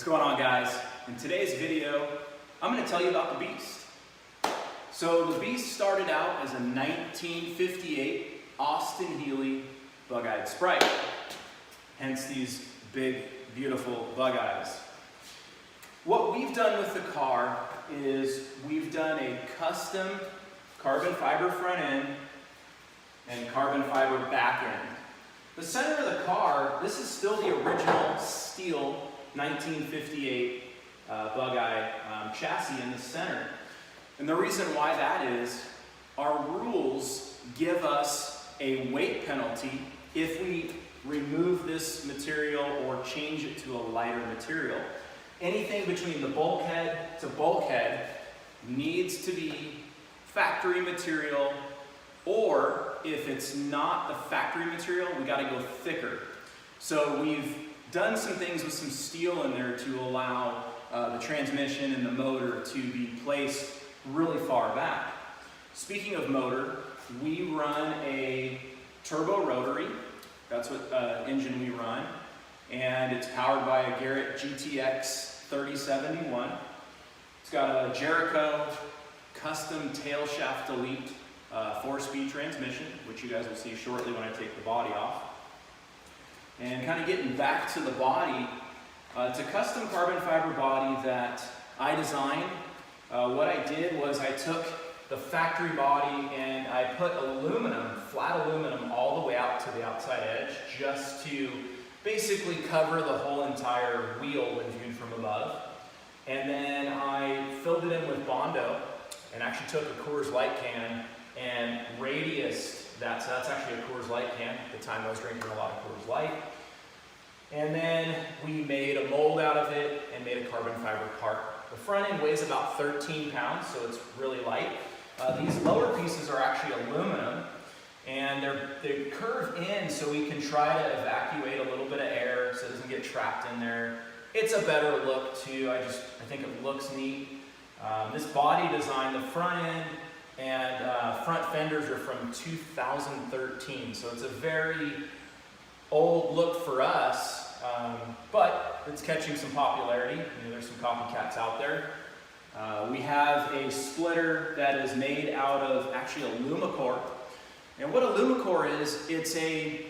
going on, guys? In today's video, I'm going to tell you about the Beast. So the Beast started out as a 1958 Austin Healey bug-eyed Sprite. Hence these big, beautiful bug eyes. What we've done with the car is we've done a custom carbon fiber front end and carbon fiber back end. The center of the car, this is still the original steel 1958 bug-eye chassis in the center. And the reason why that is, our rules give us a weight penalty if we remove this material or change it to a lighter material. Anything between the bulkhead to bulkhead needs to be factory material, or if it's not the factory material, we got to go thicker. So we've done some things with some steel in there to allow the transmission and the motor to be placed really far back. Speaking of motor, we run a turbo rotary. That's what engine we run. And it's powered by a Garrett GTX 3071. It's got a Jericho custom tail shaft elite 4-speed transmission, which you guys will see shortly when I take the body off. And kind of getting back to the body, it's a custom carbon fiber body that I designed. What I did was I took the factory body and I put aluminum, flat aluminum, all the way out to the outside edge, just to basically cover the whole entire wheel when viewed from above. And then I filled it in with Bondo and actually took a Coors Light can and radiused that. So that's actually a Coors Light can. At the time I was drinking a lot of Coors Light. And then we made a mold out of it and made a carbon fiber part. The front end weighs about 13 pounds, so it's really light. These lower pieces are actually aluminum, and they curve in so we can try to evacuate a little bit of air so it doesn't get trapped in there. It's a better look too. I think it looks neat. This body design, the front end and front fenders are from 2013, so it's a very old look for us, but it's catching some popularity. You know, there's some copycats out there. We have a splitter that is made out of actually a Lumicore. And what a Lumicore is, it's a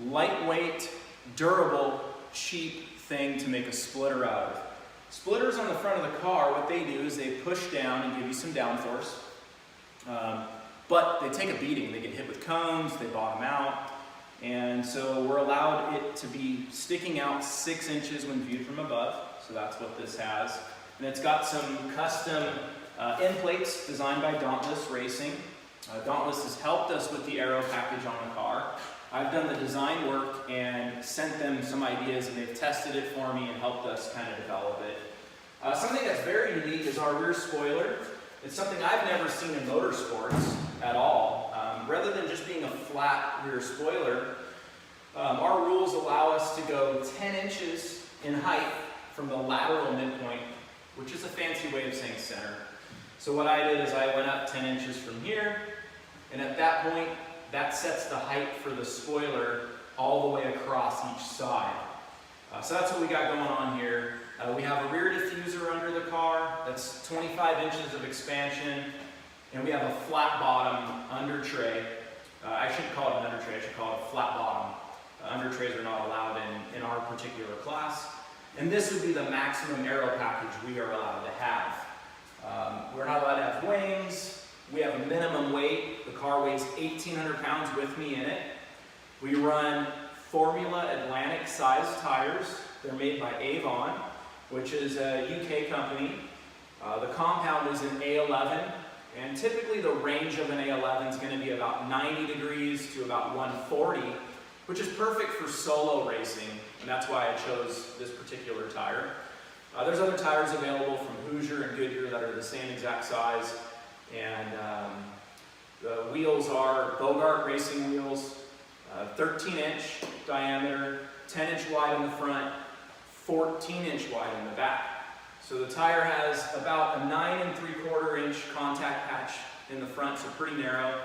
lightweight, durable, cheap thing to make a splitter out of. Splitters on the front of the car, what they do is they push down and give you some downforce. But they take a beating. They get hit with cones, they bottom out. And so we're allowed it to be sticking out 6 inches when viewed from above. So that's what this has. And it's got some custom end plates designed by Dauntless Racing. Dauntless has helped us with the aero package on the car. I've done the design work and sent them some ideas, and they've tested it for me and helped us kind of develop it. Something that's very unique is our rear spoiler. It's something I've never seen in motorsports at all. Rather than just being a flat rear spoiler, our rules allow us to go 10 inches in height from the lateral midpoint, which is a fancy way of saying center. So what I did is I went up 10 inches from here, and at that point, that sets the height for the spoiler all the way across each side. So that's what we got going on here. We have a rear diffuser under the car that's 25 inches of expansion, and we have a flat bottom under tray. I shouldn't call it an under tray, I should call it a flat bottom. Under trays are not allowed in our particular class. And this would be the maximum aero package we are allowed to have. We're not allowed to have wings. We have a minimum weight. The car weighs 1,800 pounds with me in it. We run Formula Atlantic size tires. They're made by Avon, which is a UK company. The compound is an A11, and typically the range of an A11 is going to be about 90 degrees to about 140, which is perfect for solo racing, and that's why I chose this particular tire. There's other tires available from Hoosier and Goodyear that are the same exact size, and the wheels are Bogart racing wheels, 13-inch diameter, 10-inch wide in the front, 14-inch wide in the back. So the tire has about a 9 3/4-inch contact patch in the front, so pretty narrow,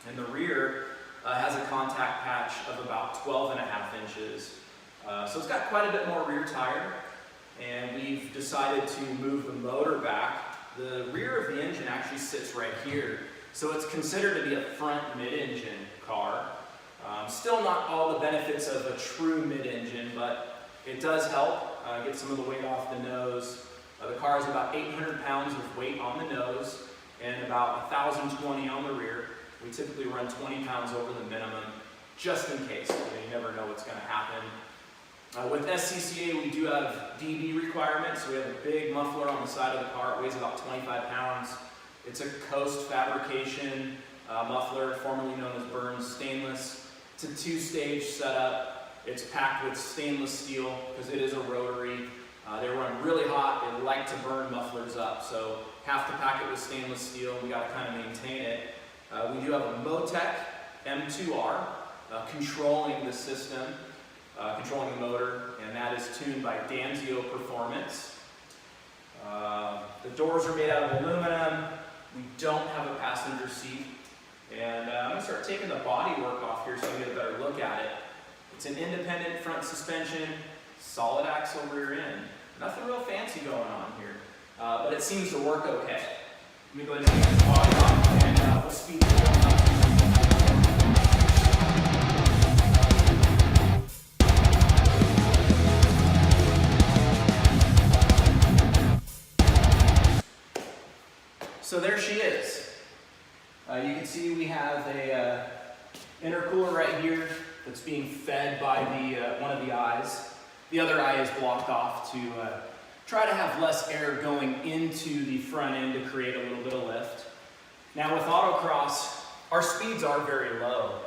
and the rear has a contact patch of about 12.5 inches. So it's got quite a bit more rear tire. and we've decided to move the motor back. The rear of the engine actually sits right here, so it's considered to be a front mid-engine car. Still not all the benefits of a true mid-engine, but it does help get some of the weight off the nose. The car has about 800 pounds of weight on the nose and about 1,020 on the rear. We typically run 20 pounds over the minimum, just in case. You never know what's going to happen. With SCCA, we do have DB requirements. So we have a big muffler on the side of the car. It weighs about 25 pounds. It's a Coast fabrication muffler, formerly known as Burns stainless. It's a two-stage setup. It's packed with stainless steel because it is a rotary. They run really hot. They like to burn mufflers up. So have to pack it with stainless steel. We got to kind of maintain it. We do have a Motec M2R controlling the system, controlling the motor, and that is tuned by Danzio Performance. The doors are made out of aluminum. We don't have a passenger seat. And I'm going to start taking the body work off here so you get a better look at it. It's an independent front suspension, solid axle rear end. Nothing real fancy going on here, but it seems to work okay. Let me go ahead and take the body off and we'll speed it up. So there she is. You can see we have a intercooler right here that's being fed by the one of the eyes. The other eye is blocked off to try to have less air going into the front end to create a little bit of lift. Now with autocross, our speeds are very low.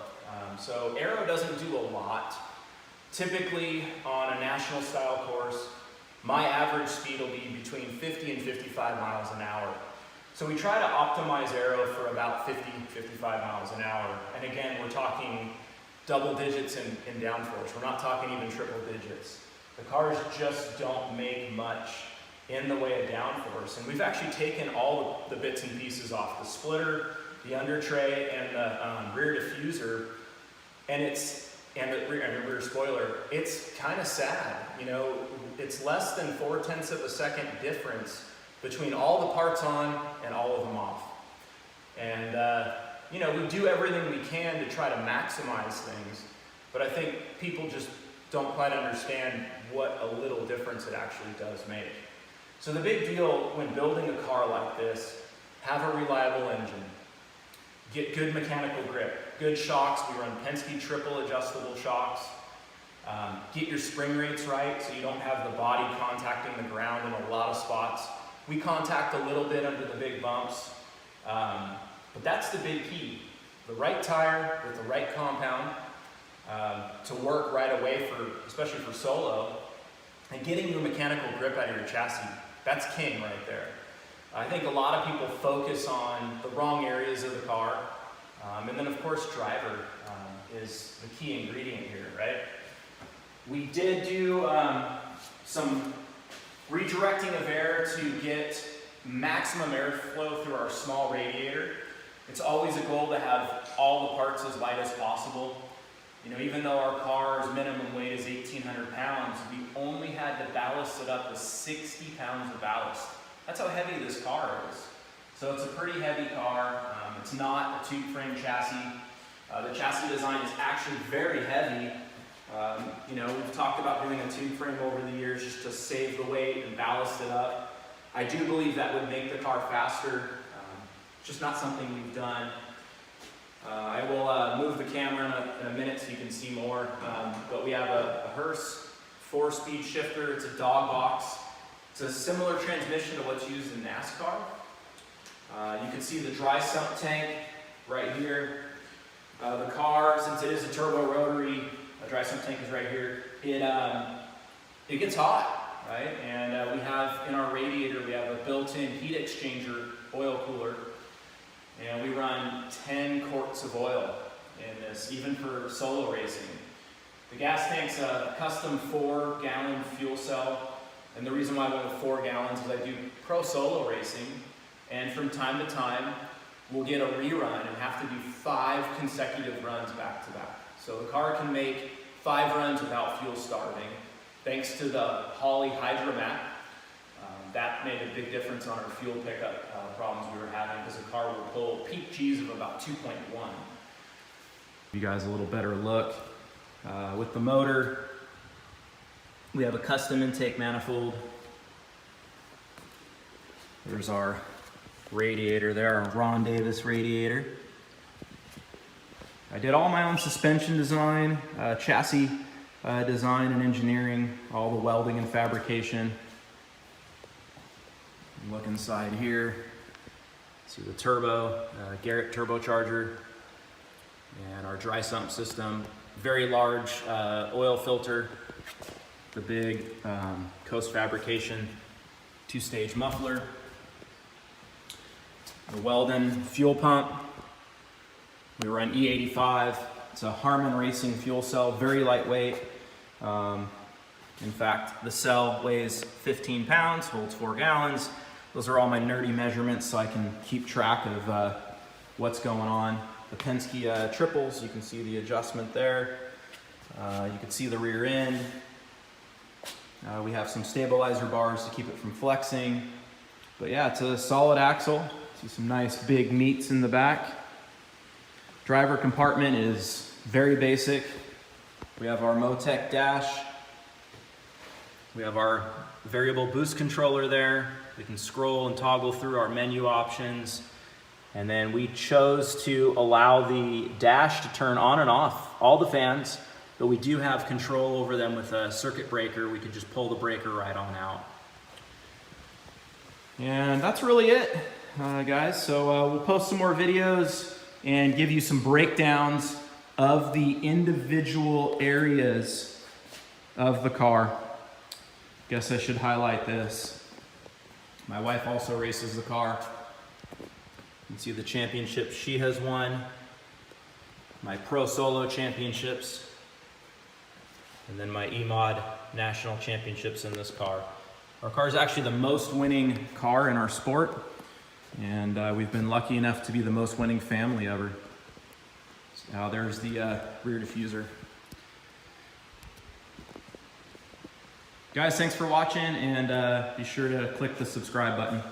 So aero doesn't do a lot. Typically on a national style course, my average speed will be between 50 and 55 miles an hour. So we try to optimize aero for about 50, 55 miles an hour. And again, we're talking double digits in downforce. We're not talking even triple digits. The cars just don't make much in the way of downforce. And we've actually taken all the bits and pieces off, the splitter, the under tray, and the rear diffuser, and the rear spoiler. It's kind of sad, you know. It's less than 0.4 of a second difference between all the parts on and all of them off. And you know, we do everything we can to try to maximize things, but I think people just don't quite understand what a little difference it actually does make. So the big deal when building a car like this, have a reliable engine, get good mechanical grip, good shocks. We run Penske triple adjustable shocks. Get your spring rates right so you don't have the body contacting the ground in a lot of spots. We contact a little bit under the big bumps, but that's the big key. The right tire with the right compound to work right away, especially for solo, and getting your mechanical grip out of your chassis. That's king right there. I think a lot of people focus on the wrong areas of the car, and then of course driver is the key ingredient here, right? We did do some redirecting of air to get maximum airflow through our small radiator. It's always a goal to have all the parts as light as possible. You know, even though our car's minimum weight is 1,800 pounds, we only had to ballast it up with 60 pounds of ballast. That's how heavy this car is. So it's a pretty heavy car. It's not a tube frame chassis. The chassis design is actually very heavy. You know, we've talked about doing a tube frame over the years just to save the weight and ballast it up. I do believe that would make the car faster. Just not something we've done. I will move the camera in a minute so you can see more. But we have a Hurst 4-speed shifter. It's a dog box. It's a similar transmission to what's used in NASCAR. You can see the dry sump tank right here. The car, since it is a turbo rotary, a dry sump tank is right here. It gets hot, right? And we have in our radiator, we have a built-in heat exchanger oil cooler. And we run 10 quarts of oil in this, even for solo racing. The gas tank's a custom 4-gallon fuel cell. And the reason why I went with 4 gallons is I do pro solo racing. And from time to time, we'll get a rerun and have to do 5 consecutive runs back to back. So the car can make 5 runs without fuel starving. thanks to the Holley Hydromat. That made a big difference on our fuel pickup problems we were having, because the car will pull peak G's of about 2.1. Give you guys a little better look. With the motor, we have a custom intake manifold. There's our radiator there, our Ron Davis radiator. I did all my own suspension design, chassis design and engineering, all the welding and fabrication. Look inside here, see the turbo, Garrett turbocharger, and our dry sump system. Very large oil filter, the big Coast Fabrication 2-stage muffler, the Weldon fuel pump. We run E85. It's a Harman Racing fuel cell, very lightweight. In fact, the cell weighs 15 pounds, holds 4 gallons. Those are all my nerdy measurements so I can keep track of what's going on. The Penske triples, you can see the adjustment there. You can see the rear end. We have some stabilizer bars to keep it from flexing. But yeah, it's a solid axle. See some nice big meats in the back. Driver compartment is very basic. We have our Motec dash. We have our variable boost controller there. We can scroll and toggle through our menu options. And then we chose to allow the dash to turn on and off all the fans, but we do have control over them with a circuit breaker. We could just pull the breaker right on out. And that's really it, guys. So we'll post some more videos and give you some breakdowns of the individual areas of the car. Guess I should highlight this. My wife also races the car. You can see the championships she has won, my Pro Solo championships, and then my EMOD national championships in this car. Our car is actually the most winning car in our sport, and we've been lucky enough to be the most winning family ever. Now there's the rear diffuser. Guys, thanks for watching, and be sure to click the subscribe button.